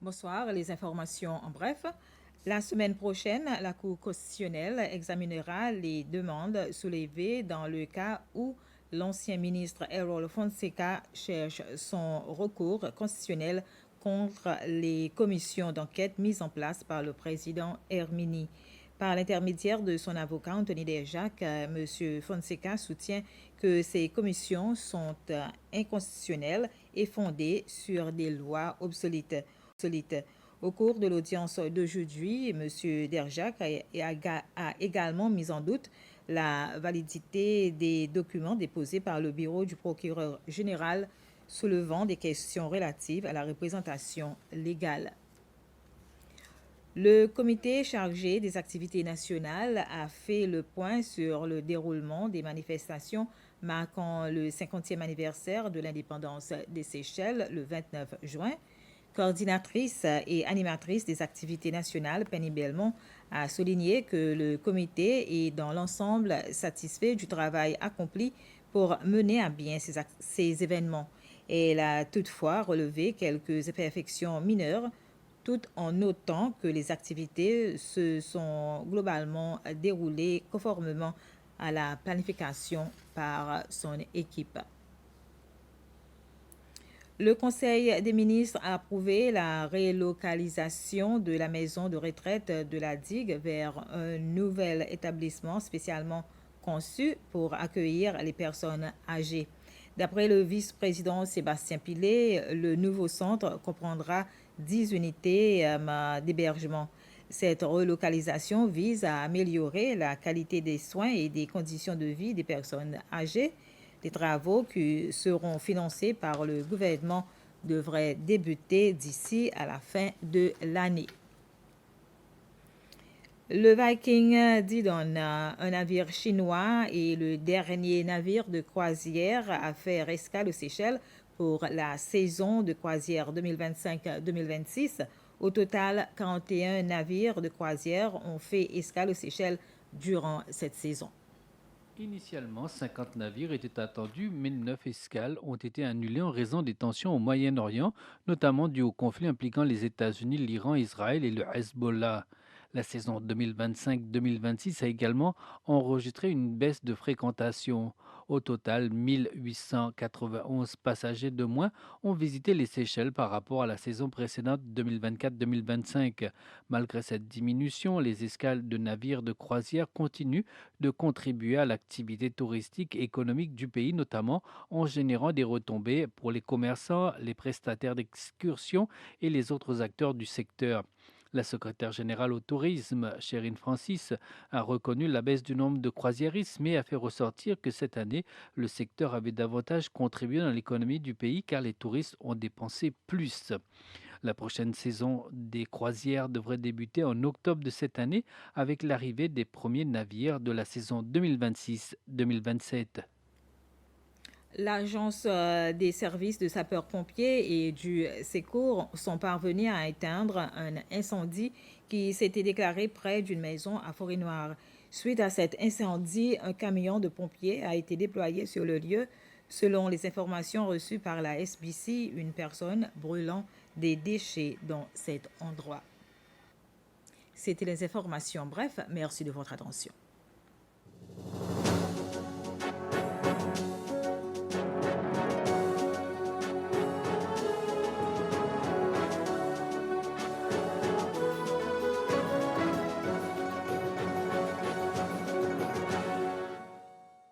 Bonsoir, les informations en bref. La semaine prochaine, la Cour constitutionnelle examinera les demandes soulevées dans le cas où l'ancien ministre Errol Fonseca cherche son recours constitutionnel contre les commissions d'enquête mises en place par le président Hermini. Par l'intermédiaire de son avocat Anthony Derjac, M. Fonseca soutient que ces commissions sont inconstitutionnelles et fondées sur des lois obsolètes. Au cours de l'audience d'aujourd'hui, M. Derjac a également mis en doute la validité des documents déposés par le bureau du procureur général soulevant des questions relatives à la représentation légale. Le comité chargé des activités nationales a fait le point sur le déroulement des manifestations marquant le 50e anniversaire de l'indépendance des Seychelles le 29 juin. Coordinatrice et animatrice des activités nationales, Penny Belmont a souligné que le comité est dans l'ensemble satisfait du travail accompli pour mener à bien ces événements. Elle a toutefois relevé quelques imperfections mineures, tout en notant que les activités se sont globalement déroulées conformément à la planification par son équipe. Le Conseil des ministres a approuvé la relocalisation de la maison de retraite de la Digue vers un nouvel établissement spécialement conçu pour accueillir les personnes âgées. D'après le vice-président Sébastien Pilet, le nouveau centre comprendra 10 unités d'hébergement. Cette relocalisation vise à améliorer la qualité des soins et des conditions de vie des personnes âgées. Les travaux qui seront financés par le gouvernement devraient débuter d'ici à la fin de l'année. Le Viking Didon, un navire chinois et le dernier navire de croisière à faire escale aux Seychelles pour la saison de croisière 2025-2026. Au total, 41 navires de croisière ont fait escale aux Seychelles durant cette saison. Initialement, 50 navires étaient attendus, mais 9 escales ont été annulées en raison des tensions au Moyen-Orient, notamment dû au conflit impliquant les États-Unis, l'Iran, Israël et le Hezbollah. La saison 2025-2026 a également enregistré une baisse de fréquentation. Au total, 1891 passagers de moins ont visité les Seychelles par rapport à la saison précédente 2024-2025. Malgré cette diminution, les escales de navires de croisière continuent de contribuer à l'activité touristique et économique du pays, notamment en générant des retombées pour les commerçants, les prestataires d'excursions et les autres acteurs du secteur. La secrétaire générale au tourisme, Chérine Francis, a reconnu la baisse du nombre de croisiéristes, mais a fait ressortir que cette année, le secteur avait davantage contribué dans l'économie du pays car les touristes ont dépensé plus. La prochaine saison des croisières devrait débuter en octobre de cette année avec l'arrivée des premiers navires de la saison 2026-2027. L'agence des services de sapeurs-pompiers et du secours sont parvenus à éteindre un incendie qui s'était déclaré près d'une maison à Forêt-Noire. Suite à cet incendie, un camion de pompiers a été déployé sur le lieu. Selon les informations reçues par la SBC, une personne brûlant des déchets dans cet endroit. C'était les informations. Bref, merci de votre attention.